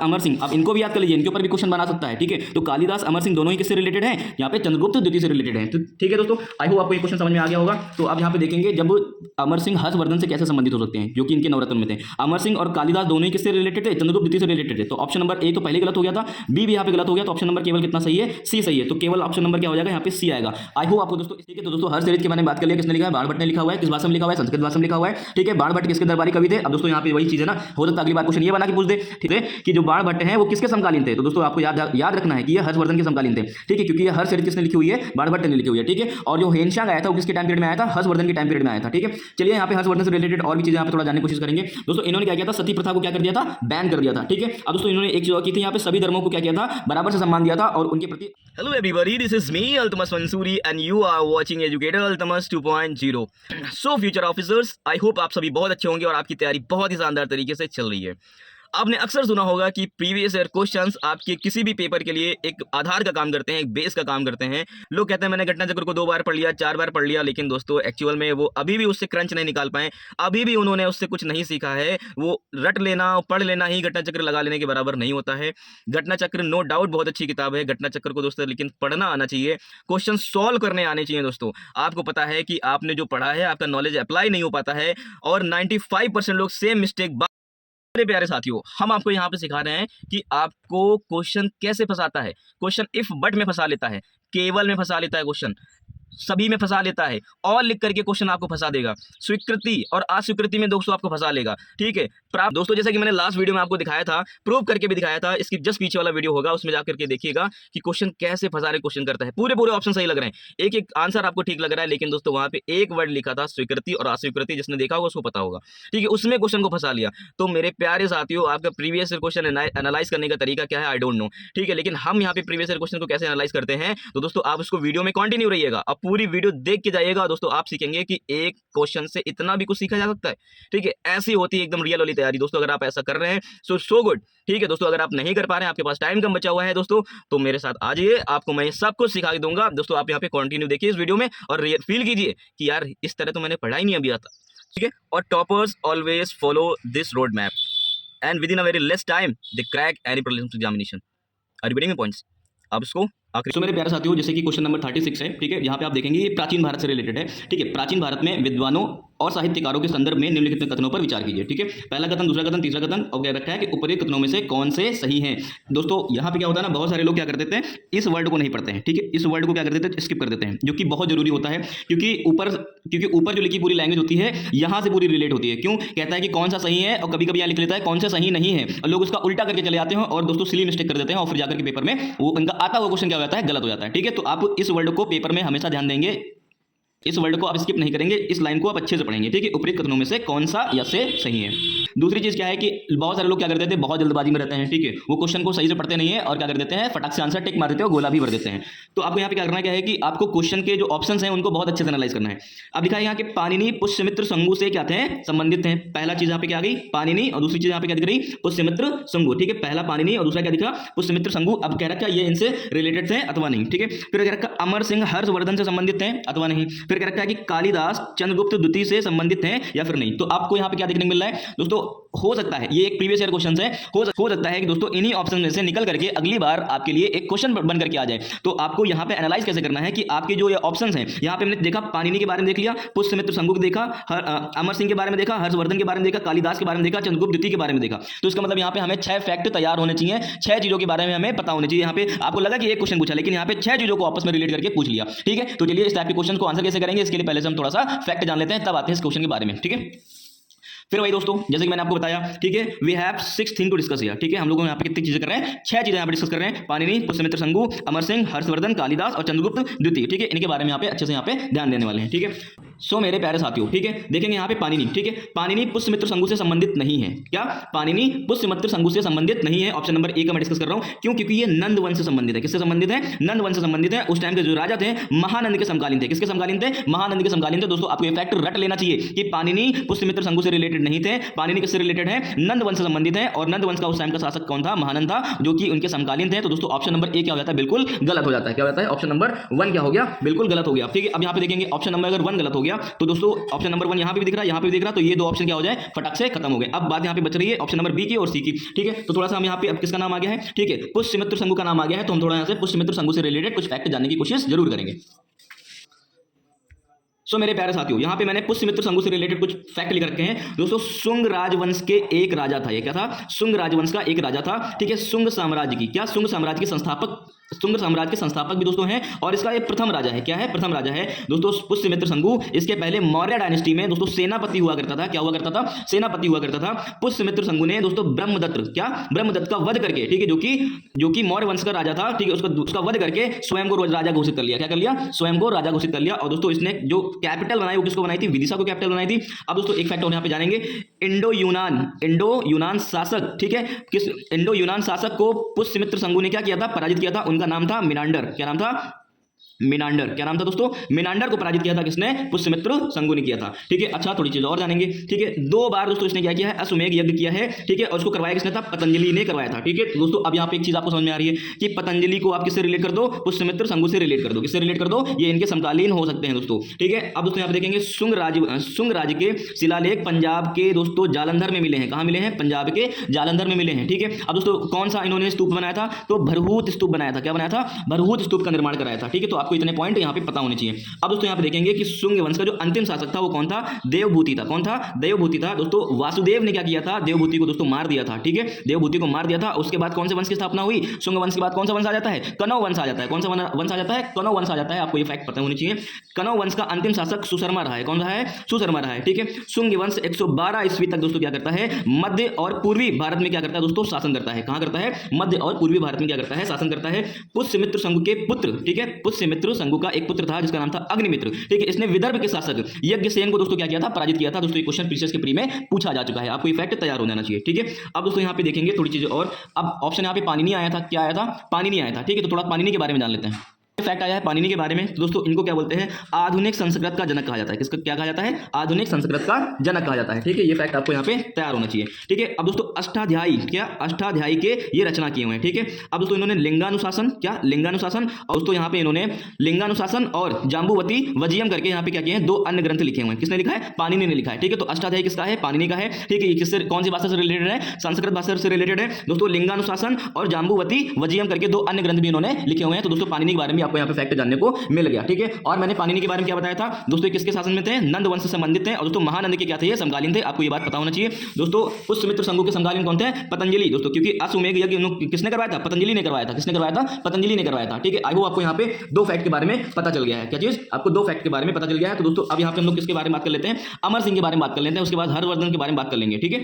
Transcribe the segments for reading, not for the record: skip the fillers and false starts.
अमर सिंह, अब इनको भी याद कर लीजिए, इनके ऊपर भी क्वेश्चन बना सकता है, ठीक है। तो कालिदास अमर सिंह दोनों ही किससे रिलेटेड हैं, यहाँ पे चंद्रगुप्त द्वितीय से रिलेटेड हैं। तो ठीक है दोस्तों, आई होप आपको ये क्वेश्चन समझ में आ गया होगा। तो आप यहाँ पे देखेंगे जब अमर सिंह हर्षवर्धन से कैसे संबंधित हो सकते हैं, जो कि इनके नवरत्न में थे। अमर सिंह और कालिदास दोनों ही किससे रिलेटेड थे, चंद्रगुप्त द्वितीय से रिलेटेड थे। तो ऑप्शन नंबर ए तो पहले गलत हो गया था, बी भी यहाँ पे गलत हो गया, तो ऑप्शन नंबर केवल कितना सही है, सी सही है। तो केवल ऑप्शन नंबर क्या हो जाएगा, यहाँ पे सी आएगा। आई होप आपको दोस्तों, ठीक है। तो दोस्तों हर सीरीज के बारे में बात कर लिया, किसने लिखा है, बाणभट्ट ने लिखा हुआ है। किस भाषा में लिखा हुआ है, संस्कृत भाषा में लिखा हुआ है, ठीक है। बाणभट्ट किसके दरबारी कवि थे। अब दोस्तों यहाँ पे वही चीज है ना, हो सकता है अगली बार क्वेश्चन ये बना के पूछ दे, ठीक है, कि जो बाणभट्ट है वो किसके समकालीन थे। तो दोस्तों आपको याद रखना है कि ये हर्षवर्धन के समकालीन थे, ठीक है, क्योंकि ये हर सीरीज किसने लिखी हुई है, बाणभट्ट ने लिखी हुई है, ठीक है। और जो हेनशांग आया था वो किसके टाइम पीरियड में आया था, हर्षवर्धन के टाइम पीरियड में आया था, ठीक है। चलिए यहाँ पे हर्षवर्धन से रिलेटेड और भी चीजें यहाँ पे थोड़ा जानने की कोशिश करेंगे। दोस्तों इन्होंने क्या किया था, सती प्रथा को क्या कर दिया था, बैन कर दिया था, ठीक है। अब दोस्तों इन्होंने एक चीज की थी, यहाँ पे सभी धर्मों को क्या किया था, बराबर से सम्मान दिया था और उनके प्रति। Hello everybody, this is me Altamas Mansuri and you are watching Educator Altamas 2.0. So future officers, I hope आप सभी बहुत अच्छे होंगे और आपकी तैयारी बहुत ही शानदार तरीके से चल रही है। आपने अक्सर सुना होगा कि प्रीवियस ईयर क्वेश्चंस आपके किसी भी पेपर के लिए एक आधार का काम करते हैं, एक बेस का काम करते हैं। लोग कहते हैं मैंने घटना चक्र को 2 बार पढ़ लिया, 4 बार पढ़ लिया, लेकिन दोस्तों एक्चुअल में वो अभी भी उससे क्रंच नहीं निकाल पाए, अभी भी उन्होंने उससे कुछ नहीं सीखा है। वो रट लेना, पढ़ लेना ही घटना चक्र लगा लेने के बराबर नहीं होता है। घटना चक्र नो डाउट बहुत अच्छी किताब है घटना चक्र को दोस्तों, लेकिन पढ़ना आना चाहिए, क्वेश्चन सॉल्व करने आने चाहिए दोस्तों। आपको पता है कि आपने जो पढ़ा है आपका नॉलेज अप्लाई नहीं हो पाता है और 95% लोग सेम मिस्टेक। मेरे प्यारे साथियों, हम आपको यहाँ पे सिखा रहे हैं कि आपको क्वेश्चन कैसे फंसाता है। क्वेश्चन इफ बट में फंसा लेता है, केवल में फंसा लेता है, क्वेश्चन सभी में फंसा लेता है, और लिख करके क्वेश्चन आपको फंसा देगा। स्वीकृति और अस्वीकृति में दोस्तों आपको फंसा लेगा, ठीक है। प्राप्त दोस्तों जैसा कि मैंने लास्ट वीडियो में आपको दिखाया था, प्रूव करके भी दिखाया था, इसकी जस्ट पीछे वाला वीडियो होगा, उसमें जाकर के देखिएगा कि क्वेश्चन कैसे फंसा रहे क्वेश्चन करता है। पूरे ऑप्शन सही लग रहे हैं, एक एक आंसर आपको ठीक लग रहा है, लेकिन दोस्तों वहां पे एक वर्ड लिखा था स्वीकृति और अस्वीकृति, जिसने देखा होगा उसको पता होगा, ठीक है, उसमें क्वेश्चन को फंसा लिया। तो मेरे प्यारे साथियों, आपका प्रीवियस क्वेश्चन एनालाइज करने का तरीका क्या है, आई डोंट नो, ठीक है, लेकिन हम यहाँ पे प्रीवियस क्वेश्चन को कैसे एनालाइज करते हैं। तो दोस्तों आप उसको वीडियो में कंटिन्यू रहिएगा, अब पूरी वीडियो देख के जाइएगा दोस्तों, आप सीखेंगे कि एक क्वेश्चन से इतना भी कुछ सीखा जा सकता है, ठीक है। ऐसी होती है एकदम रियल वाली तैयारी दोस्तों, अगर आप ऐसा कर रहे हैं सो गुड, ठीक है दोस्तों। अगर आप नहीं कर पा रहे हैं, आपके पास टाइम कम बचा हुआ है दोस्तों, तो मेरे साथ आ जाइए, आपको मैं सब कुछ सिखा दूंगा दोस्तों। आप यहाँ पे कंटिन्यू देखिए इस वीडियो में और फील कीजिए कि यार इस तरह तो मैंने पढ़ा ही नहीं अभी आता, ठीक है। और toppers always follow this road map and within a very less time they crack any prelims examination. Are you getting my points? अब इसको तो मेरे प्यारे साथियों, जैसे कि क्वेश्चन नंबर 36 है, ठीक है, यहाँ पे आप देखेंगे ये प्राचीन भारत से रिलेटेड है, ठीक है। प्राचीन भारत में विद्वानों और साहित्यकारों के संदर्भ में निम्नलिखित कथनों पर विचार कीजिए, ठीक है। पहला कथन, दूसरा कथन, तीसरा कथन, और क्या रखा है कि उपरोक्त कथनों में से कौन से सही हैं। दोस्तों यहाँ पे क्या होता है ना, बहुत सारे लोग क्या कर देते हैं, इस वर्ड को नहीं पढ़ते हैं, ठीक है, इस वर्ड को क्या कर देते हैं, स्किप कर देते हैं, जो कि बहुत जरूरी होता है, क्योंकि ऊपर जो लिखी पूरी लैंग्वेज होती है यहाँ से पूरी रिलेट होती है। क्यों कहता है कि कौन सा सही है, और कभी कभी यहाँ लिख लेता है कौन सा सही नहीं है, और लोग उसका उल्टा करके चले जाते हैं और दोस्तों सिली मिस्टेक कर देते हैं, और फिर जाकर के पेपर में वो उनका आता हुआ क्वेश्चन क्या हो जाता है, गलत हो जाता है, ठीक है। तो आप इस वर्ड को पेपर में हमेशा ध्यान देंगे, इस वर्ड को आप स्किप नहीं करेंगे, इस लाइन को आप अच्छे से पढ़ेंगे, ठीक है। उपरोक्त कथनों में से कौन सा या से सही है। दूसरी चीज क्या है कि बहुत सारे लोग क्या कर देते हैं, बहुत जल्दबाजी में रहते हैं, ठीक है, वो क्वेश्चन को सही से पढ़ते नहीं है और क्या कर देते हैं, फटाक से आंसर टिक मार देते हैं और गोला भी भर देते हैं। तो आपको यहाँ पे क्या करना क्या है कि आपको क्वेश्चन के जो ऑप्शंस हैं उनको बहुत अच्छे से एनालाइज करना है। अब दिखा यहाँ के पाणिनि पुष्यमित्र संगु से क्या थे, संबंधित हैं। पहला चीज यहाँ पे क्या आ गई, पाणिनि, और दूसरी चीज यहाँ पे क्या दिख रही, पुष्यमित्र संगु, ठीक है। पहला पाणिनि और दूसरा क्या दिखा, पुष्यमित्र संगु। अब कह रखा ये इनसे रिलेटेड थे अथवा नहीं, ठीक है। फिर कह रखा अमर सिंह हर्षवर्धन से संबंधित हैं अथवा नहीं। फिर कह रखा है कि कालिदास चंद्रगुप्त द्वितीय से संबंधित हैं या फिर नहीं। तो आपको यहाँ पे क्या देखने को मिल रहा है दोस्तों, हो सकता है ये एक प्रीवियस ईयर क्वेश्चन है, हो सकता है कि दोस्तों इन्हीं ऑप्शन में से निकल करके अगली बार आपके लिए एक क्वेश्चन बन करके आ जाए। तो आपको यहाँ पे एनालाइज कैसे करना है कि आपके जो ये ऑप्शंस हैं, यहाँ पे हमने देखा पाणिनि के बारे में देख लिया, पुष्यमित्र संगु देखा, अमर सिंह के बारे में देखा, हर्षवर्धन के बारे में देखा, कालिदास के बारे में देखा, चंद्रगुप्त द्वितीय के बारे में देखा। तो इसका मतलब यहाँ पे हमें 6 फैक्ट तैयार होने चाहिए, 6 चीजों के बारे में हमें पता होने चाहिए। यहाँ पे आपको लगा कि एक क्वेश्चन पूछा, लेकिन यहाँ पे 6 चीजों को आपस में रिलेट करके पूछ लिया, ठीक है। तो चलिए इस टाइप के क्वेश्चन को आंसर कैसे करेंगे, इसके लिए पहले से हम थोड़ा सा फैक्ट जान लेते हैं, तब आते हैं इस क्वेश्चन के बारे में, ठीक है। फिर वही दोस्तों, जैसे कि मैंने आपको बताया, ठीक है, we have 6 thing to discuss here, ठीक है। हम लोग यहाँ पे कितनी चीजें कर रहे हैं, 6 चीजें यहाँ पे डिस्कस कर रहे हैं, पाणिनि, पुष्यमित्र संगु, अमर सिंह, हर्षवर्धन, कालिदास और चंद्रगुप्त द्वितीय, ठीक है। इनके बारे में यहाँ पे अच्छे से यहाँ पे ध्यान देने वाले हैं, ठीक है। सो मेरे प्यारे साथियों, ठीक है, देखेंगे यहाँ पे पाणिनि, ठीक है, पाणिनि पुष्यमित्र संगु से संबंधित नहीं है। क्या पाणिनि पुष्यमित्र संगु से संबंधित नहीं है, ऑप्शन नंबर ए का मैं डिस्कस कर रहा हूँ। क्यों? क्योंकि ये नंद वंश से संबंधित है। किससे संबंधित है? नंद वंश से संबंधित है। उस टाइम के जो राजा थे महानंद के समकालीन थे। किसके समकालीन थे? महानंद के समकालीन थे। दोस्तों आपको ये फैक्ट रट लेना चाहिए कि पाणिनि पुष्यमित्र संगु से रिलेटेड रिलेटेड नहीं थे। पाणिनि किससे रिलेटेड है? नंद वंश से संबंधित है, और नंद वंश का उस टाइम का शासक कौन था? महानंद था, जो कि उनके समकालीन थे। तो दोस्तों ऑप्शन नंबर ए क्या हो जाता है? बिल्कुल गलत हो जाता है। क्या हो जाता है? ऑप्शन नंबर 1 क्या हो गया? बिल्कुल गलत हो गया। ठीक है, अब यहाँ पे देखेंगे ऑप्शन नंबर अगर 1 गलत हो गया तो दोस्तों ऑप्शन नंबर 1 यहाँ पे भी दिख रहा है, यहाँ पे भी दिख रहा है, तो ये दो ऑप्शन क्या हो जाए? फटाक से खत्म हो गए। अब बात यहाँ पे बच रही है ऑप्शन नंबर बी की और सी की। ठीक है, तो थोड़ा सा हम यहाँ पे अब किसका नाम आ गया है? ठीक है, पुष्यमित्र संघु का नाम आ गया है, तो हम थोड़ा यहाँ से पुष्यमित्र संघु से रिलेटेड कुछ फैक्ट जानने की कोशिश जरूर करेंगे। सो मेरे प्यारे साथियों, यहाँ पे मैंने पुष्यमित्र संघु से रिलेटेड कुछ फैक्ट लिख रखे हैं। दोस्तों शुंग राजवंश के एक राजा था, ये क्या था? शुंग राजवंश का एक राजा था। ठीक है, शुंग साम्राज्य की क्या? शुंग साम्राज्य के संस्थापक, शुंग साम्राज्य के संस्थापक भी दोस्तों हैं, और इसका एक प्रथम राजा है। क्या है? प्रथम राजा है दोस्तों पुष्यमित्र संघु। इसके पहले मौर्य डायनेस्टी में दोस्तों सेनापति हुआ करता था। क्या हुआ करता था? सेनापति हुआ करता था। पुष्यमित्र संघु ने दोस्तों ब्रह्मदत्त, क्या? ब्रह्मदत्त का वध करके, ठीक है, जो कि मौर्य वंश का राजा था, ठीक है, उसका वध करके स्वयं को राजा घोषित कर लिया। क्या कर लिया? स्वयं को राजा घोषित कर लिया। और दोस्तों इसने जो कैपिटल बनाई वो किसको बनाई थी? विदिशा को कैपिटल बनाई थी। अब दोस्तों एक फैक्ट और यहाँ पे जानेंगे, इंडो यूनान शासक, ठीक है, किस इंडो यूनान शासक को पुष्यमित्र संघु ने क्या किया था? पराजित किया था। उनका नाम था मिनांडर। क्या नाम था? मिनांडर। क्या नाम था दोस्तों? मिनांडर को पराजित किया था किसने? पुष्यमित्र संघु ने किया था। ठीक है, अच्छा थोड़ी चीज और जानेंगे। ठीक है, 2 बार दोस्तों इसने क्या किया है? अश्वमेध यज्ञ किया है। ठीक है, और उसको करवाया किसने था? पतंजलि ने करवाया था। ठीक है, तो दोस्तों अब यहाँ पे एक चीज आपको समझ में आ रही है कि पतंजलि को आप किससे रिलेट कर दो? पुष्यमित्र संघु से रिलेट कर दो। किससे रिलेट कर दो? ये इनके समकालीन हो सकते हैं दोस्तों। ठीक है, अब दोस्तों यहाँ पे देखेंगे शुंग राज्य के शिलालेख पंजाब के दोस्तों जालंधर में मिले हैं। कहाँ मिले हैं? पंजाब के जालंधर में मिले हैं। ठीक है, अब दोस्तों कौन सा इन्होंने स्तूप बनाया था? तो भरहूत स्तूप बनाया था। क्या बनाया था? भरहूत स्तूप का निर्माण कराया था। ठीक है, तो आपको इतने पॉइंट यहाँ पे पता होने चाहिए। अब दोस्तों यहाँ पे देखेंगे कि शुंग वंश का जो अंतिम शासक था वो कौन था? देवभूति था। कौन था? देवभूति था। दोस्तों वासुदेव ने क्या किया था? देवभूति को दोस्तों मार दिया था। ठीक है, देवभूति को मार दिया था। उसके बाद कौन से वंश की स्थापना हुई? शुंग वंश के बाद कौन सा वंश आ जाता है? कनौ वंश आ जाता है। कौन सा वंश आ जाता है? कनौ वंश आ जाता है। आपको ये फैक्ट पता होनी चाहिए। कनौ वंश का अंतिम शासक सुशर्मा रहा है। कौन रहा है? सुशर्मा रहा है। ठीक है, शुंग वंश 112 ईस्वी तक दोस्तों क्या करता है? मध्य और पूर्वी भारत में क्या करता है दोस्तों? शासन करता है। कहां करता है? मध्य और पूर्वी भारत में क्या करता है? शासन करता है। पुष्यमित्र संघु के पुत्र, ठीक है, पुष्यमित्र संघु का एक पुत्र था जिसका नाम था अग्निमित्र। ठीक है, इसने विदर्भ के शासक यज्ञसेन को दोस्तों क्या किया था? पराजित किया था। दोस्तों ये क्वेश्चन प्रीवियस के प्री में पूछा जा चुका है। आपको ये फैक्ट तैयार हो जाना चाहिए। ठीक है, अब दोस्तों यहाँ पे देखेंगे थोड़ी चीजें और। अब ऑप्शन यहाँ पे पाणिनि आया था। क्या आया था? पाणिनि आया था। ठीक है, तो थोड़ा पाणिनि के बारे में जान लेते हैं। फैक्ट आया है पाणिनि के बारे में। तो दोस्तों इनको क्या बोलते हैं? आधुनिक संस्कृत का जनक कहा जाता है। किसका क्या कहा जाता है? आधुनिक संस्कृत का जनक कहा जाता है। ठीक है, ये फैक्ट आपको यहाँ पे तैयार होना चाहिए। ठीक है, अब दोस्तों अष्टाध्यायी, क्या अष्टाध्यायी के ये रचना किए हुए हैं। ठीक है, अब दोस्तों इन्होंने लिंगानुशासन, क्या लिंगानुशासन, और दोस्तों यहाँ पे इन्होंने लिंगानुशासन और जाम्बुवती वजियम करके यहाँ पे क्या किए हैं? 2 अन्य ग्रंथ लिखे हुए हैं। किसने लिखा है? पाणिनि ने लिखा है। ठीक है, तो अष्टाध्यायी किसका है? पाणिनि का है। ठीक है, ये किससे, कौन सी भाषा से रिलेटेड है? संस्कृत भाषा से रिलेटेड है दोस्तों। लिंगानुशासन और जाम्बुवती वजियम करके 2 अन्य ग्रंथ भी इन्होंने लिखे हुए हैं। तो दोस्तों पाणिनि के बारे में आपको यहाँ पे फैक्ट जानने को मिल गया। ठीक है, और मैंने पाणिनि के बारे में क्या बताया था दोस्तों? किसके शासन में थे? नंद वंश से संबंधित थे। और दोस्तों महानंद के क्या थे? ये समकालीन थे। आपको ये बात पता होना चाहिए दोस्तों। पुष्यमित्र संघु के समकालीन कौन थे? पतंजलि दोस्तों, क्योंकि अश्वमेध यज्ञ किसने करवाया था? पतंजलि ने करवाया था। किसने करवाया था? पतंजलि ने करवाया था। ठीक है, आई होप आपको यहाँ पे 2 फैक्ट के बारे में पता चल गया है। क्या चीज? आपको 2 फैक्ट के बारे में पता चल गया है। तो दोस्तों अब यहाँ पे हम लोग किसके बारे में बात कर लेते हैं? अमर सिंह के बारे में बात कर लेते हैं। उसके बाद हर्षवर्धन के बारे में बात कर लेंगे। ठीक है,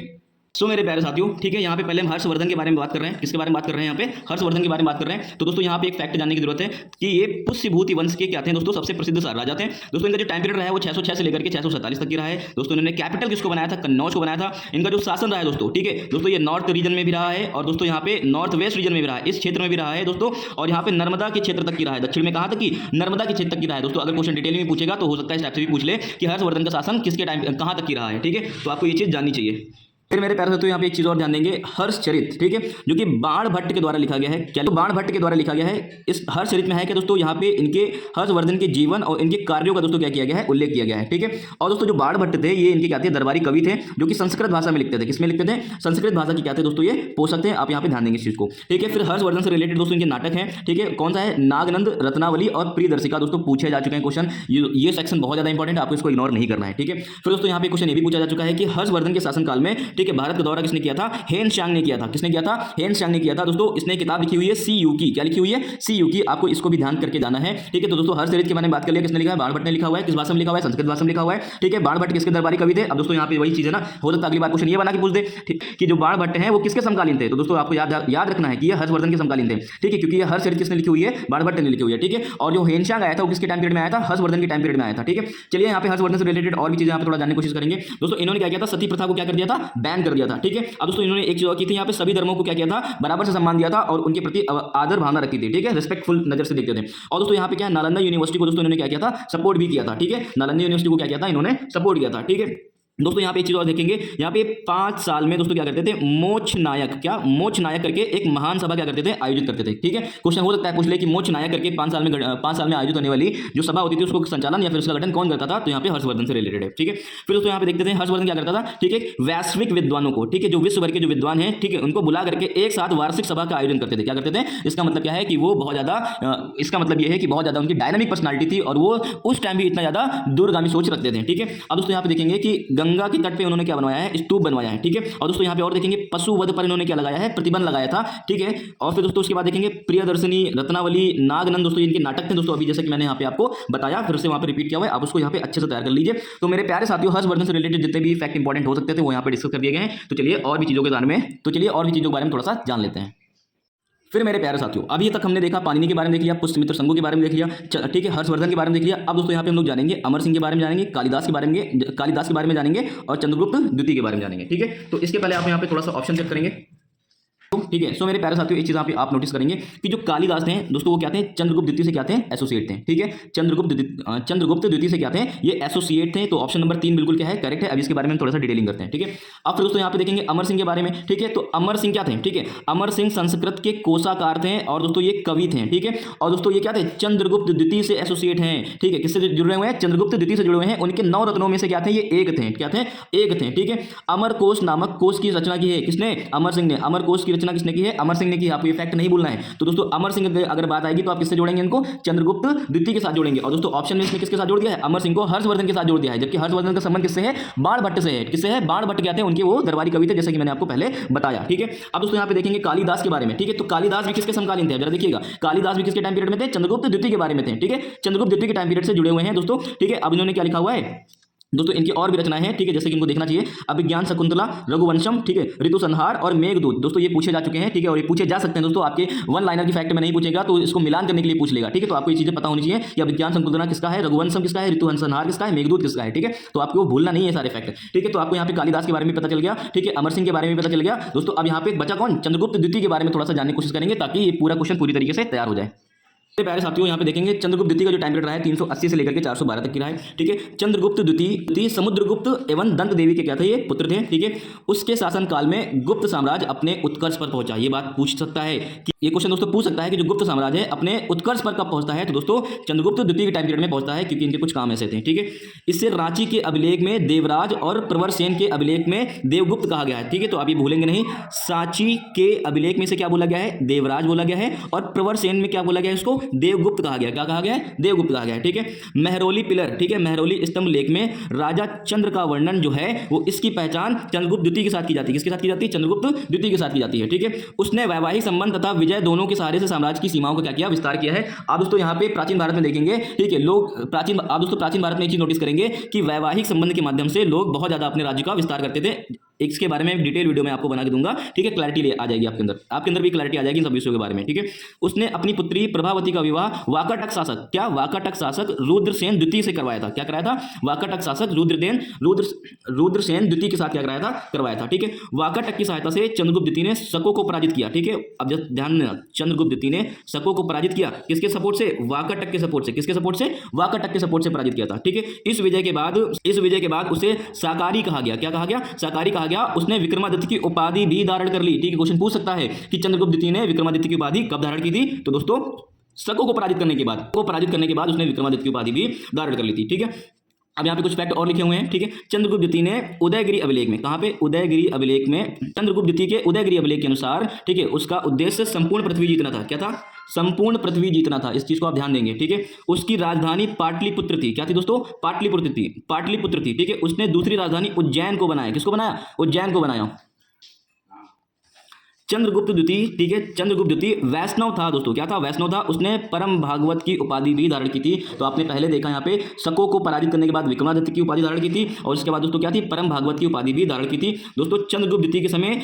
सो मेरे प्यारे साथियों, ठीक है, यहाँ पे पहले हम हर्षवर्धन के बारे में बात कर रहे हैं। किसके बारे में बात कर रहे हैं? यहाँ पे हर्षवर्धन के बारे में बात कर रहे हैं। तो दोस्तों यहाँ पे एक फैक्ट जानने की जरूरत है कि ये पुष्यभूति वंश के क्या थे दोस्तों? सबसे प्रसिद्ध राजा थे दोस्तों। इनका जो टाइम पीरियड रहा है वो 606 से लेकर के 647 तक की रहा है दोस्तों। इन्होंने कैपिटल किसको बनाया था? कन्नौज को बनाया था। इनका जो शासन रहा है दोस्तों, ठीक है दोस्तों, ये नॉर्थ रीजन में भी रहा है और दोस्तों यहाँ पे नॉर्थ वेस्ट रीजन में भी रहा है, इस क्षेत्र में भी रहा है दोस्तों। और यहाँ पे नर्मदा के क्षेत्र तक की रहा है। दक्षिण में कहाँ तक की? नर्मदा के क्षेत्र तक की रहा है दोस्तों। अगर क्वेश्चन डिटेल में पूछेगा तो हो सकता है इस टाइप से भी पूछ ले कि हर्षवर्धन का शासन किसके टाइम कहाँ तक की रहा है। ठीक है, तो आपको ये चीज जाननी चाहिए। फिर मेरे प्यारे साथियों यहाँ पे एक चीज और ध्यान देंगे, हर्षचरित, ठीक है, जो कि बाण भट्ट के द्वारा लिखा गया है। क्या? तो बाण भट्ट के द्वारा लिखा गया है। इस हर्षचरित में है कि दोस्तों यहाँ पे इनके हर्षवर्धन के जीवन और इनके कार्यों का दोस्तों क्या किया गया है? उल्लेख किया गया है। ठीक है, और दोस्तों जो बाण भट्ट थे ये इनके क्या थे? दरबारी कवि थे, जो कि संस्कृत भाषा में लिखते थे। किसमें लिखते थे? संस्कृत भाषा की क्या थे दोस्तों? ये पोषक थे। आप यहाँ पे ध्यान देंगे इस चीज को। ठीक है, फिर हर्षवर्धन से रिलेटेड दोस्तों इनके नाटक हैं। ठीक है, कौन सा है? नागनंद, रत्नावली और प्रियदर्शिका दोस्तों पूछे जा चुके हैं क्वेश्चन। ये सेक्शन बहुत ज्यादा इंपॉर्टेंट है, आपको इसको इग्नोर नहीं करना है। ठीक है, फिर दोस्तों यहाँ पे क्वेश्चन ये भी पूछा जा चुका है कि हर्षवर्धन के शासनकाल में, ठीक है, भारत का दौरा किसने किया था? हेन शांग ने किया था। किसने किया था? हेन शांग ने किया था दोस्तों। इसने किताब लिखी हुई है CU की। क्या लिखी हुई है? CU की। आपको इसको भी ध्यान करके जाना है। ठीक है, तो दोस्तों हर्षचरित के बारे में बात कर लिया। किसने लिखा है? बाण भट्ट ने लिखा हुआ है। किस भाषा में लिखा हुआ है? संस्कृत भाषा में लिखा हुआ है। ठीक है, बाण भट्ट किसके दरबारी कवि थे? अब दोस्तों यहाँ पे वही चीज है ना, हो सकता है अगली बार क्वेश्चन ये बना के पूछ दे कि जो बाण भट्ट है वो किसके समकालीन थे? तो दोस्तों आपको याद रखना है कि ये हर्षवर्धन के समकालीन थे। ठीक है, क्योंकि ये हर्षचरित किसने लिखी हुई है? बाण भट्ट ने लिखी हुई है। ठीक है, और जो हेन शांग आया था वो किसके टाइम पीरियड में आया था? हर्षवर्धन के टाइम पीरियड में आया था। ठीक है, चलिए यहाँ पे हर्षवर्धन से रिलेटेड और भी चीजें यहाँ पे थोड़ा जानने की कोशिश करेंगे दोस्तों। इन्होंने क्या किया था? सती प्रथा को क्या कर दिया था? बैन कर दिया था। ठीक है, अब दोस्तों इन्होंने एक चीज और की थी, यहाँ पे सभी धर्मों को क्या किया था? बराबर से सम्मान दिया था और उनके प्रति आदर भावना रखी थी। ठीक है, रिस्पेक्टफुल नजर से देखते थे। और दोस्तों यहाँ पे क्या है? नालंदा यूनिवर्सिटी को दोस्तों इन्होंने क्या किया था? सपोर्ट भी किया था। ठीक है, नालंदा यूनिवर्सिटी को क्या किया था? इन्होंने सपोर्ट किया था। ठीक है, दोस्तों यहाँ पे एक चीज और देखेंगे, यहाँ पे 5 साल में दोस्तों क्या करते थे, मोक्ष नायक, क्या मोक्ष नायक करके एक महान सभा क्या करते थे, आयोजित करते थे। ठीक है, क्वेश्चन हो सकता है पूछ ले कि मोक्ष नायक करके 5 साल में आयोजित होने वाली जो सभा होती थी उसको संचालन या फिर उसका गठन कौन करता था, तो यहाँ पे हर्षवर्धन से रिलेटेड है। ठीक है, फिर दोस्तों यहाँ पे देखते थे हर्षवर्धन क्या करता था, ठीक है, वैश्विक विद्वानों को, ठीक है, जो विश्व भर के जो विद्वान हैं, ठीक है, उनको बुला करके एक साथ वार्षिक सभा का आयोजन करते थे। क्या करते थे, इसका मतलब क्या है कि वो बहुत ज्यादा, इसका मतलब ये है कि बहुत ज्यादा उनकी डायनामिक पर्सनालिटी थी और वो उस टाइम भी इतना ज्यादा दूरगामी सोच रखते थे। ठीक है, अब दोस्तों यहाँ पे देखेंगे कि गंगा के तट पे उन्होंने क्या बनवाया है, स्तूप बनवाया है। ठीक है, और दोस्तों यहाँ पे और देखेंगे पशु वध पर इन्होंने क्या लगाया है, प्रतिबंध लगाया था। ठीक है, और फिर दोस्तों उसके बाद देखेंगे प्रियदर्शनी, रत्नावली, नागनंद, दोस्तों इनके नाटक थे दोस्तों, अभी जैसे कि मैंने यहाँ पे आपको बताया, फिर से वहाँ पे रिपीट किया हुआ है, आप उसको यहाँ पे अच्छे से तैयार कर लीजिए। तो मेरे प्यारे साथियों, हर्षवर्धन से रिलेटेड जितने भी फैक्ट इंपॉर्टेंट हो सकते थे वो यहाँ पे डिस्कस कर दिए गए हैं। तो चलिए और भी चीजों के बारे में थोड़ा सा जान लेते हैं। फिर मेरे प्यारे साथियों, अभी तक हमने देखा पाणिनि के बारे में देख लिया, पुष्यमित्र शंकु के बारे में देख लिया, ठीक है, हर्षवर्धन के बारे में देख लिया। अब दोस्तों यहाँ पे हम लोग जानेंगे अमर सिंह के बारे में, जानेंगे कालिदास के बारे में जानेंगे और चंद्रगुप्त द्वितीय के बारे में जानेंगे। ठीक है, तो इसके पहले आप यहाँ पे थोड़ा सा ऑप्शन चेक करेंगे। ठीक है, सो मेरे प्यारे साथियों, एक चीज पे आप नोटिस करेंगे कि जो कालिदास थे दोस्तों वो क्या थे, चंद्रगुप्त द्वितीय से क्या थे, एसोसिएट थे। ठीक है, चंद्रगुप्त द्वितीय से क्या थे, ये एसोसिएट थे। तो ऑप्शन नंबर 3 बिल्कुल क्या है, करेक्ट है। अब इसके बारे में थोड़ा सा डिटेलिंग करते हैं। ठीक है, अब फिर दोस्तों यहाँ पे देखेंगे अमर सिंह के बारे में। ठीक है, तो अमर सिंह क्या थे, ठीक है, अमर सिंह संस्कृत के कोशाकार थे और दोस्तों ये कवि थे। ठीक है, और दोस्तों ये क्या थे, चंद्रगुप्त द्वितीय से एसोसिएट हैं। ठीक है, किससे जुड़े हुए हैं, चंद्रगुप्त द्वितीय से जुड़े हुए हैं। उनके 9 रत्नों में से क्या थे, ये एक थे। क्या थे, एक थे। ठीक है, अमर कोश नामक कोश की रचना की है किसने, अमर सिंह ने। अमर कोश की रचना किसने की है, अमर सिंह ने की। आपको ये फैक्ट नहीं भूलना है। तो दोस्तों अमर सिंह अगर बात आएगी तो आप किससे जोड़ेंगे, इनको चंद्रगुप्त द्वितीय के साथ जोड़ेंगे। और दोस्तों ऑप्शन में इसने किसके साथ जोड़ दिया है, अमर सिंह को हर्षवर्धन के साथ जोड़ दिया है, जबकि हर्षवर्धन का संबंध किससे है, बाणभट्ट से है। किससे है, बाणभट्ट क्या थे, उनके वो दरबारी कवि थे, जैसे कि मैंने आपको पहले बताया। ठीक है, अब दोस्तों यहाँ पे देखेंगे कालिदास के बारे में। ठीक है, तो कालिदास भी किसके समकालीन थे, जरा देखिएगा, कालिदास भी किसके टाइम पीरियड में थे, चंद्रगुप्त द्वितीय के बारे में थे। ठीक है, चंद्रगुप्त द्वितीय के टाइम पीरियड से जुड़े हुए हैं दोस्तों। ठीक है, अब इन्होंने क्या लिखा हुआ है दोस्तों, इनकी और भी रचनाएं हैं। ठीक है, जैसे कि इनको देखना चाहिए, अभिज्ञान शकुंतला, रघुवंशम, ठीक है, ऋतु संहार और मेघदूत। दोस्तों ये पूछे जा चुके हैं। ठीक है, और ये पूछे जा सकते हैं दोस्तों, आपके वन लाइनर की फैक्ट में नहीं पूछेगा तो इसको मिलान करने के लिए पूछ लेगा। ठीक है, तो आपको ये चीजें पता होनी चाहिए कि अभिज्ञान शकुंतला किसका है, रघुवंशम किसका है, ऋतु संहार किसका है, मेघदूत किसका है। ठीक है, तो आपको भूलना नहीं है सारे फैक्ट। ठीक है, तो आपको यहाँ पे कालिदास के बारे में पता चल गया। ठीक है, अमर सिंह के बारे में पता चल गया दोस्तों। अब यहाँ पे बचा कौन, चंद्रगुप्त द्वितीय के बारे में थोड़ा सा जानने की कोशिश करेंगे ताकि ये पूरा क्वेश्चन पूरी तरीके से तैयार हो जाए। प्यारे साथियों, यहाँ पे देखेंगे चंद्रगुप्त द्वितीय का जो टाइम पीरियड रहा है 380 से लेकर के 412 तक की रहा है। ठीक है, चंद्रगुप्त द्वितीय समुद्रगुप्त एवं दंत देवी के क्या थे, ये पुत्र थे। ठीक है, उसके शासन काल में गुप्त साम्राज्य अपने उत्कर्ष पर पहुंचा। ये बात पूछ सकता है कि ये क्वेश्चन दोस्तों पूछ सकता है कि जो गुप्त साम्राज्य है अपने उत्कर्ष पर कब पहुंचता है, तो दोस्तों चंद्रगुप्त द्वितीय के टाइम पीरियड में पहुंचता है, क्योंकि इनके कुछ काम ऐसे थे। ठीक है, इससे रांची के अभिलेख में देवराज और प्रवर सेन के अभिलेख में देवगुप्त कहा गया है। ठीक है, तो आप ये भूलेंगे नहीं, सांची के अभिलेख में से क्या बोला गया है, देवराज बोला गया है, और प्रवर सेन में क्या बोला गया है, उसको देवगुप्त कहा गया। क्या कहा गया है, देवगुप्त कहा गया है। ठीक है, महरौली पिलर, ठीक है, महरौली स्तंभ लेख में राजा चंद्र का वर्णन जो है वो इसकी पहचान चंद्रगुप्त द्वितीय के साथ की जाती है। किसके साथ की जाती है, चंद्रगुप्त द्वितीय के साथ की जाती है। ठीक है, उसने वैवाहिक संबंध तथा विजय दोनों के सहारे से साम्राज्य की सीमाओं को क्या किया, विस्तार किया है। आप दोस्तों यहाँ पे प्राचीन भारत में देखेंगे, ठीक है, आप दोस्तों प्राचीन भारत में एक चीज नोटिस करेंगे कि वैवाहिक संबंध के माध्यम से लोग बहुत ज्यादा अपने राज्य का विस्तार करते थे। इसके बारे में डिटेल वीडियो में आपको बना के दूंगा। ठीक है, क्लैरिटी आ जाएगी आपके अंदर भी क्लैरिटी आ जाएगी इन सब विषयों के बारे में। ठीक है, उसने अपनी पुत्री प्रभावती का विवाह वाकाटक शासक, क्या वाकाटक शासक रुद्रसेन द्वितीय से करवाया था। क्या कराया था, वाकाटक शासक रुद्रसेन द्वितीय के साथ क्या कराया था, करवाया था। ठीक है, वाकाटक की सहायता से चंद्रगुप्त द्वितीय ने शकों को पराजित किया। ठीक है, अब जब ध्यान देना, चंद्रगुप्त द्वितीय ने शकों को पराजित किया, किसके सपोर्ट से, वाकाटक के सपोर्ट से। किसके सपोर्ट से, वाकाटक के सपोर्ट से पराजित किया था। ठीक है, इस विजय के बाद उसे साकारी कहा गया। क्या कहा गया, साकारी कहा गया। उसने विक्रमादित्य की उपाधि भी धारण कर ली। ठीक है, क्वेश्चन पूछ सकता है कि चंद्रगुप्त द्वितीय ने विक्रमादित्य की उपाधि कब धारण की थी, तो दोस्तों शकों को पराजित करने के बाद उसने विक्रमादित्य की उपाधि भी धारण कर ली थी। ठीक है, अब यहाँ पे कुछ फैक्ट और लिखे हुए हैं। ठीक है, चंद्रगुप्त द्वितीय ने उदयगिरी अभिलेख में, कहाँ पे, उदयगिरी अभिलेख में, चंद्रगुप्त द्वितीय के उदयगिरी अभिलेख के अनुसार, ठीक है, उसका उद्देश्य संपूर्ण पृथ्वी जीतना था। क्या था, संपूर्ण पृथ्वी जीतना था। इस चीज को आप ध्यान देंगे। ठीक है, उसकी राजधानी पाटलिपुत्र थी। क्या थी दोस्तों, पाटलिपुत्र थी। ठीक है, उसने दूसरी राजधानी उज्जैन को बनाया। किसको बनाया, उज्जैन को बनाया। चंद्रगुप्त द्वितीय, ठीक है, चंद्रगुप्त द्वितीय वैष्णव था दोस्तों। क्या था, वैष्णव था। उसने परम भागवत की उपाधि भी धारण की थी। तो आपने पहले देखा यहाँ पे शकों को पराजित करने के बाद विक्रमादित्य की उपाधि धारण की थी, और उसके बाद दोस्तों क्या थी, परम भागवत की उपाधि भी धारण की थी। दोस्तों चंद्रगुप्त द्वितीय के समय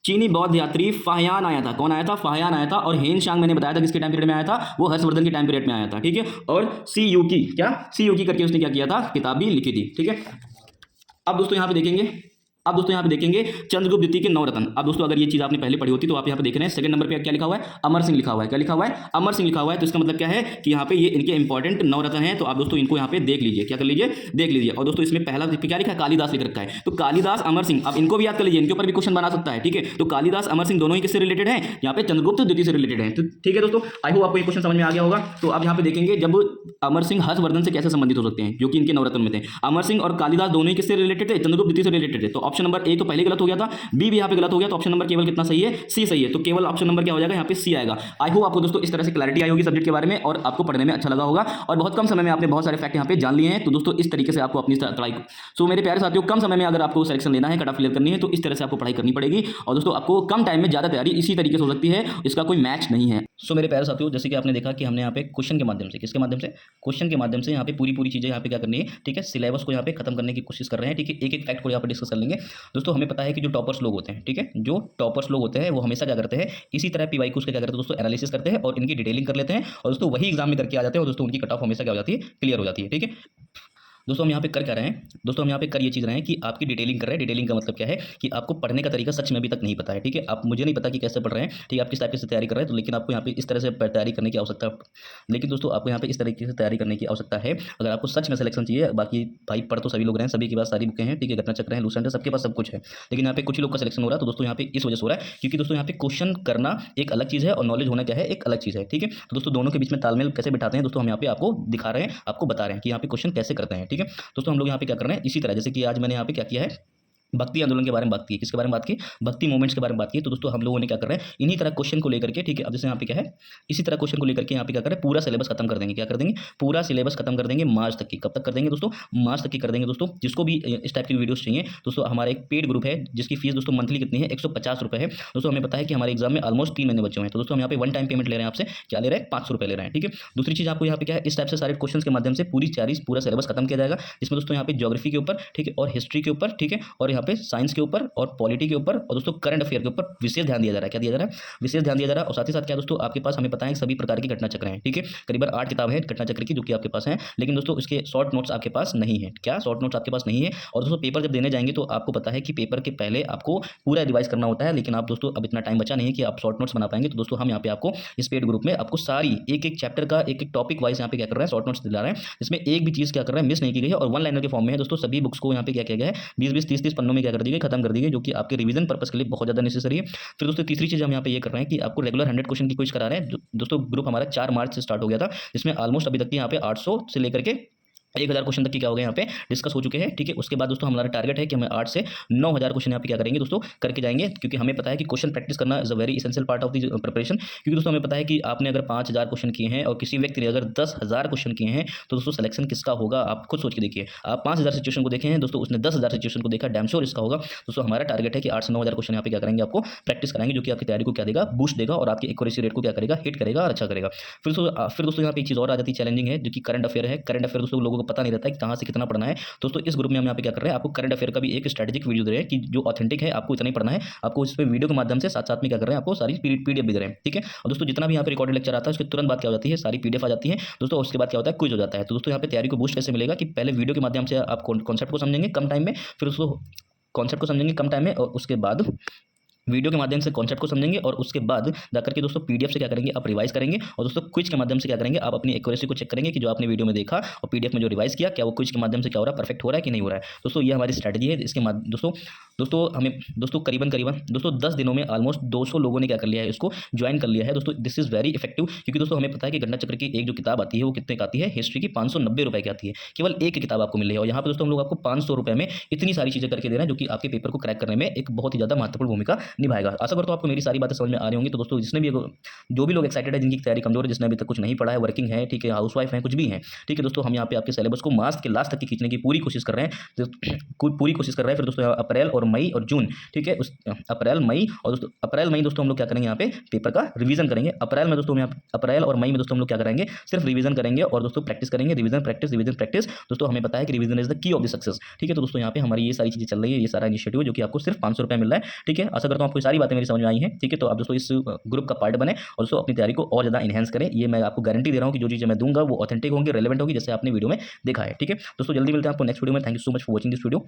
चीनी बौद्ध यात्री फाहियान आया था। कौन आया था, फाहियान आया था। और हेनशांग मैंने बताया था किसके टाइम पीरियड में आया था, वो हर्षवर्धन के टाइम पीरियड में आया था। ठीक है, और सी युकी करके उसने क्या किया था, किताब भी लिखी थी। ठीक है, अब दोस्तों यहाँ पे देखेंगे अब दोस्तों यहाँ पे देखेंगे चंद्रगुप्त द्वितीय के 9 रत्न। अब दोस्तों अगर ये चीज आपने पहले पढ़ी होती तो आप यहाँ पे देख रहे हैं सेकंड नंबर पे क्या लिखा हुआ है, अमर सिंह लिखा हुआ है। क्या लिखा हुआ है, अमर सिंह लिखा हुआ है। तो इसका मतलब क्या है कि यहाँ पे ये इनके इंपॉर्टेंट 9 रत्न हैं। तो आप दोस्तों इनको यहाँ पे देख लीजिए, क्या कर लीजिए, देख लीजिए। और दोस्तों इसमें पहला क्या लिखा है, कालिदास लिख रखा है। तो कालिदास, अमर सिंह, अब इनको भी याद कर लीजिए, इनके ऊपर भी क्वेश्चन बना सकता है। ठीक है, तो कालिदास, अमर सिंह दोनों ही किससे रिलेटेड है, यहाँ पे चंद्रगुप्त द्वितीय से रिलेटेड है। तो ठीक है दोस्तों, आई होप आपको ये क्वेश्चन समझ में आ गया होगा। तो अब यहाँ पे देखेंगे जब अमर सिंह हर्षवर्धन से कैसे संबंधित हो सकते हैं, जो कि इनके 9 रत्न में थे। अमर सिंह और कालिदास दोनों ही किससे रिलेटेड थे, चंद्रगुप्त द्वितीय से रिलेटेड थे। तो ऑप्शन नंबर ए तो पहले गलत हो गया था, बी भी यहाँ पे गलत हो गया। तो ऑप्शन नंबर केवल कितना सही है, सी सही है। तो केवल ऑप्शन नंबर क्या हो जाएगा, यहाँ पे सी आएगा। आई होप आपको दोस्तों इस तरह से क्लैरिटी आई होगी सब्जेक्ट के बारे में और आपको पढ़ने में अच्छा लगा होगा और बहुत कम समय में आपने बहुत सारे फैक्ट यहाँ पे जान लिए हैं। तो दोस्तों इस तरीके से आपको अपनी पढ़ाई सो मेरे प्यारे साथियों, कम समय में अगर आपको सिलेक्शन लेना है, कट ऑफ क्लियर करनी है, तो इस तरह से आपको पढ़ाई करनी पड़ेगी। और दोस्तों आपको कम टाइम में ज्यादा तैयारी इसी तरीके से हो सकती है, इसका कोई मैच नहीं है। सो मेरे प्यारे साथियों, जैसे कि आपने देखा कि हमने यहाँ पे क्वेश्चन के माध्यम से, किसके माध्यम से, क्वेश्चन के माध्यम से यहाँ पे पूरी चीजें यहाँ पे क्या करनी है, ठीक है, सिलेबस को यहाँ पे खत्म करने की कोशिश कर रहे हैं। ठीक है, एक एक फैक्ट को यहाँ पे डिस्कस कर लेंगे। दोस्तों हमें पता है कि जो टॉपर्स लोग होते हैं, ठीक है, जो टॉपर्स लोग होते हैं वो हमेशा क्या करते हैं, इसी तरह पीवाई को क्या करते हैं दोस्तों, एनालिसिस करते हैं और इनकी डिटेलिंग कर लेते हैं और दोस्तों वही एग्जाम में करके आ जाते हैं और दोस्तों उनकी कट ऑफ हमेशा क्या हो जाती है, क्लियर हो जाती है। ठीक है दोस्तों, हम यहाँ पे कर क्या रहे हैं, दोस्तों हम यहाँ पे कर ये चीज़ रहे हैं कि आपकी डिटेलिंग कर रहे हैं। डिटेलिंग का मतलब क्या है कि आपको पढ़ने का तरीका सच में अभी तक नहीं पता है। ठीक है, आप, मुझे नहीं पता कि कैसे पढ़ रहे हैं, ठीक है, आप किस टाइप से तैयारी कर रहे हैं, तो लेकिन आपको यहाँ पे इस तरह से तैयारी करने की आवश्यकता है। लेकिन दोस्तों आपको यहाँ पे इस तरीके से तैयारी करने की आवश्यकता है अगर आपको सच में सिलेक्शन चाहिए। बाकी भाई पढ़ तो सभी लोग रहे हैं, सभी के पास सारी बुकें हैं, ठीक है, घटना चक्र है, लूसेंट है, सबके पास सब कुछ है। लेकिन यहाँ पे कुछ ही लोग का सिलेक्शन हो रहा है। तो दोस्तों यहाँ पे इस वजह से हो रहा है क्योंकि दोस्तों यहाँ पे क्वेश्चन करना एक अलग चीज़ है और नॉलेज होना क्या है, एक अलग चीज़ है। ठीक है, तो दोस्तों दोनों के बीच में तालमेल कैसे बिठाते हैं दोस्तों, हम यहाँ पे आपको दिखा रहे हैं, आपको बता रहे हैं कि यहाँ पे क्वेश्चन कैसे करते हैं। ठीक है दोस्तों, हम लोग यहाँ पे क्या कर रहे हैं, इसी तरह जैसे कि आज मैंने यहाँ पे क्या किया है, भक्ति आंदोलन के बारे में बात की, किसके बारे में बात की, भक्ति मूवमेंट्स के बारे में बात की। तो दोस्तों हम लोगों ने क्या कर रहे हैं, इन्हीं तरह क्वेश्चन को लेकर के, ठीक है, अब जैसे यहाँ पे क्या है, इसी तरह क्वेश्चन को लेकर के यहाँ पे क्या कर रहे हैं, पूरा सिलेबस खत्म कर देंगे। क्या कर देंगे, पूरा सिलेबस खत्म कर देंगे मार्च तक की। कब तक कर देंगे दोस्तों, मार्च तक की कर देंगे। दोस्तों जिसको भी इस टाइप की वीडियोस चाहिए दोस्तों, हमारा एक पेड ग्रुप है जिसकी फीस दोस्तों मंथली कितनी है, 150 रुपये है। दोस्तों हमें पता है कि हमारे एग्जाम में ऑलमोस्ट 3 महीने बच्चे हुए हैं। तो दोस्तों हम यहाँ पे वन टाइम पेमेंट ले रहे हैं आपसे, क्या ले रहे हैं, 500 रुपये ले रहे हैं। ठीक है, दूसरी चीज़ आपको यहाँ पे क्या है, इस टाइप से सारे क्वेश्चन के माध्यम से पूरा सिलेबस खत्म किया जाएगा, जिसमें दोस्तों यहाँ पे ज्योग्राफी के ऊपर, ठीक है, और हिस्ट्री के ऊपर, ठीक है, और यहाँ पे साइंस के ऊपर और पॉलिटी के ऊपर और दोस्तों करंट अफेयर के ऊपर विशेष ध्यान दिया जा रहा है। क्या दिया जा रहा है, विशेष ध्यान दिया जा रहा है। और साथ ही साथ क्या दोस्तों आपके पास, हमें पता है कि सभी प्रकार की घटना चक्र हैं। ठीक है, करीबन 8 किताब है घटना चक्र की जो कि आपके पास हैं, लेकिन दोस्तों उसके शॉर्ट नोट्स आपके पास नहीं है। क्या शॉर्ट नोट्स आपके पास नहीं है। और दोस्तों पेपर जब देने जाएंगे तो आपको पता है कि पेपर के पहले आपको पूरा रिवाइज करना होता है, लेकिन आप दोस्तों अब इतना टाइम बचा नहीं है कि आप शॉर्ट नोट्स बना पाएंगे। तो दोस्तों हम यहाँ पे आपको इस पेड ग्रुप में आपको सारी एक एक चैप्टर का एक एक टॉपिक वाइज यहाँ पे क्या कर रहे हैं, शॉर्ट नोट्स दिला रहे हैं, जिसमें एक भी चीज़ क्या कर रहे हैं, मिस नहीं की गई है और वन लाइनर के फॉर्म में है। दोस्तों सभी बुक्स को यहाँ पे क्या किया गया है, 20-20, 30-30 पन्नों में क्या कर दी गई, खत्म कर दी गई, जो कि आपके रिवीजन पर्पस के लिए बहुत ज़्यादा नेसेसरी है। फिर दोस्तों तीसरी चीज़ हम यहाँ पे ये कर रहे हैं कि आपको रेगुलर 100 क्वेश्चन की कोशिश करा रहे हैं। दोस्तों ग्रुप हमारा 4 मार्च से स्टार्ट हो गया था, जिसमें ऑलमोस्ट अभी तक यहाँ पे 800 से लेकर के 1000 क्वेश्चन तक की क्या हो गया यहाँ पे डिस्कस हो चुके हैं। ठीक है, उसके बाद दोस्तों हमारा टारगेट है कि हमें 8 से 9000 क्वेश्चन यहाँ पे क्या करेंगे दोस्तों, करके जाएंगे, क्योंकि हमें पता है कि क्वेश्चन प्रैक्टिस करना is a very essential part of the preparation. क्योंकि दोस्तों हमें पता है कि आपने अगर 5000 क्वेश्चन किए हैं और किसी व्यक्ति ने अगर 10000 क्वेश्चन किए हैं तो दोस्तों सिलेक्शन किसका होगा, आप खुद सोच के देखिए। आप 5000 सिचुएशन को देखे हैं दोस्तों, उसने 10000 सिचुएशन को देखा, डैम श्योर इसका होगा। दोस्तों हमारा टारगेट है कि 8 से 9000 क्वेश्चन यहाँ पे क्या करेंगे, आपको प्रैक्टिस कराएंगे, जो कि आपकी तैयारी को क्या देगा, बूस्ट देगा और आपकी एक्यूरेसी रेट को क्या करेगा, हिट करेगा और अच्छा करेगा। फिर दोस्तों यहाँ पे एक चीज़ और आ जाती है चैलेंजिंग है, जो कि करंट अफेयर है। करंट अफेयर दोस्तों लोगों को पता नहीं रहता है कि कहाँ से कितना पढ़ना है। दोस्तों इस ग्रुप में हम यहाँ पे क्या कर रहे हैं, आपको करंट अफेयर का भी एक स्ट्रेटेजिक वीडियो दे रहे हैं कि जो ऑथेंटिक है, आपको इतना ही पढ़ना है। आपको इस पे वीडियो के माध्यम से साथ साथ में क्या कर रहे हैं, आपको सारी पीडीएफ भी दे रहे हैं। ठीक है, और दोस्तों जितना भी यहाँ पे रिकॉर्डेड लेक्चर आता है उसके तुरंत बाद क्या हो जाती है, सारी पीडीएफ आ जाती है दोस्तों। उसके बाद क्या होता है, क्विज हो जाता है। तो दोस्तों यहाँ पे तैयारी को बूस्ट कैसे मिलेगा कि पहले वीडियो के माध्यम से आप कॉन्सेप्ट को समझेंगे कम टाइम में, फिर उसको कॉन्सेप्ट को समझेंगे कम टाइम में और उसके बाद वीडियो के माध्यम से कॉन्सेप्ट को समझेंगे और उसके बाद जाकर के दोस्तों पीडीएफ से क्या करेंगे, आप रिवाइज करेंगे और दोस्तों क्विज के माध्यम से क्या करेंगे, आप अपनी एक्यूरेसी को चेक करेंगे कि जो आपने वीडियो में देखा और पीडीएफ में जो रिवाइज किया, क्या वो क्विज के माध्यम से क्या हो रहा है, परफेक्ट हो रहा है कि नहीं हो रहा है। दोस्तों ये हमारी स्ट्रैटेजी है। इसके दोस्तों हमें दोस्तों करीबन 10 दिनों में ऑलमोस्ट 200 लोगों ने क्या कर लिया है, इसको ज्वाइन कर लिया है। दोस्तों दिस इज वेरी इफेक्टिव, क्योंकि दोस्तों हमें पता है कि घटना चक्र की एक जो किताब आती है वो कितने की आती है, हिस्ट्री की 590 रुपये की आती है। केवल एक किताब आपको मिल रही है और यहाँ पर दोस्तों हम लोग आपको 500 रुपये में इतनी सारी चीज़ें करके दे रहे हैं, जो कि आपके पेपर को क्रैक करने में एक बहुत ही ज़्यादा महत्वपूर्ण भूमिका निभाएगा। आशा करता हूं आपको मेरी सारी बातें समझ में आ रही होंगी। तो दोस्तों जिसने भी, जो भी लोग एक्साइटेड है, जिनकी तैयारी कमजोर है, जिसने अभी तक कुछ नहीं पढ़ा है, वर्किंग है, ठीक है, हाउस वाइफ है, कुछ भी है, ठीक है दोस्तों, हम यहाँ पे आपके सिलेबस को मार्च के लास्ट तक की खींचने की पूरी कोशिश कर रहे हैं, पूरी कोशिश कर रहे हैं। फिर दोस्तों अप्रैल और मई और जून, ठीक है, अप्रैल मई और दोस्तों अप्रैल मई दोस्तों हम लोग क्या करेंगे, यहाँ पे पेपर का रिवीजन करेंगे। अप्रैल और मई में दोस्तों हम लोग क्या करेंगे, सिर्फ रिवीजन करेंगे और दोस्तों प्रैक्टिस करेंगे, रिवीजन प्रैक्टिस। दोस्तों हमें पता है कि revision is the key of the success. ठीक है, तो दोस्तों यहाँ पे हमारी ये सारी चीजें चल रही है, ये सारा इनिशिएटिव जो कि आपको सिर्फ 500 रुपये मिल रहा है। ठीक है, आशा करता हूँ आपको सारी बातें मेरी समझ में आई हैं। ठीक है, तो आप दोस्तों इस ग्रुप का पार्ट बने और दोस्तों अपनी तैयारी को और ज़्यादा इनहेंस करें। ये मैं आपको गारंटी दे रहा हूँ कि जो चीज़ें मैं दूंगा वो ऑथेंटिक होंगी, रेलेवेंट होगी, जैसे आपने वीडियो में देखा है। ठीक है दोस्तों, जल्दी मिलते हैं आपको नेक्स्ट वीडियो में। Thank you so much for watching this video.